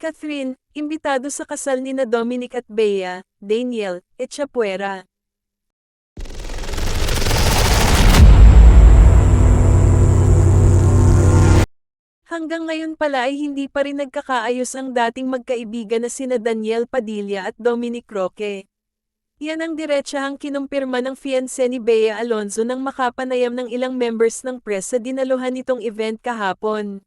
Catherine, imbitado sa kasal nina Dominic at Bea, Daniel, Echapuera. Hanggang ngayon pala ay hindi pa rin nagkakaayos ang dating magkaibigan na sina Daniel Padilla at Dominic Roque. Yan ang diretsahang kinumpirma ng fiancé ni Bea Alonzo nang makapanayam ng ilang members ng press sa dinaluhan nitong event kahapon.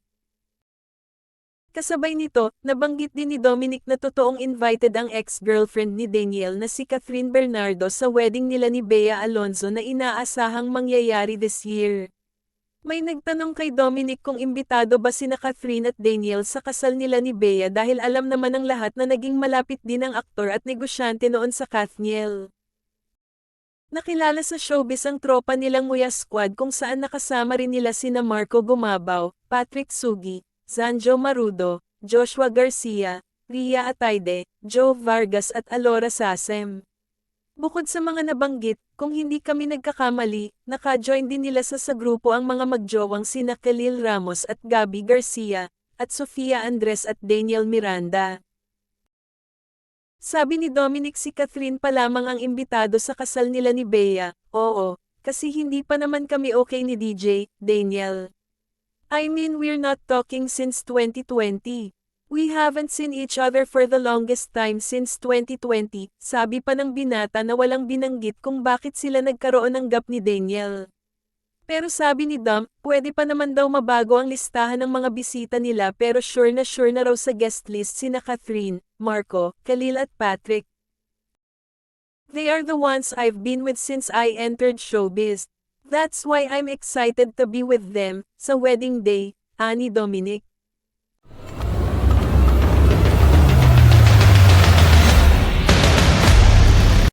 Kasabay nito, nabanggit din ni Dominic na totoong invited ang ex-girlfriend ni Daniel na si Catherine Bernardo sa wedding nila ni Bea Alonzo na inaasahang mangyayari this year. May nagtanong kay Dominic kung imbitado ba sina Catherine at Daniel sa kasal nila ni Bea dahil alam naman ng lahat na naging malapit din ang aktor at negosyante noon sa Kathniel. Nakilala sa showbiz ang tropa nilang Nguya Squad kung saan nakasama rin nila sina Marco Gumabaw, Patrick Sugi, Zanjo Marudo, Joshua Garcia, Ria Ataide, Joe Vargas at Alora Sasem. Bukod sa mga nabanggit, kung hindi kami nagkakamali, naka-join din nila sa grupo ang mga magjowang sina Khalil Ramos at Gabby Garcia, at Sofia Andres at Daniel Miranda. Sabi ni Dominic si Catherine pa lamang ang imbitado sa kasal nila ni Bea, oo, kasi hindi pa naman kami okay ni DJ, Daniel. I mean we're not talking since 2020. We haven't seen each other for the longest time since 2020, sabi pa ng binata na walang binanggit kung bakit sila nagkaroon ng gap ni Daniel. Pero sabi ni Dom, pwede pa naman daw mabago ang listahan ng mga bisita nila pero sure na raw sa guest list sina Catherine, Marco, Khalil at Patrick. They are the ones I've been with since I entered showbiz. That's why I'm excited to be with them, sa wedding day, ani Dominic.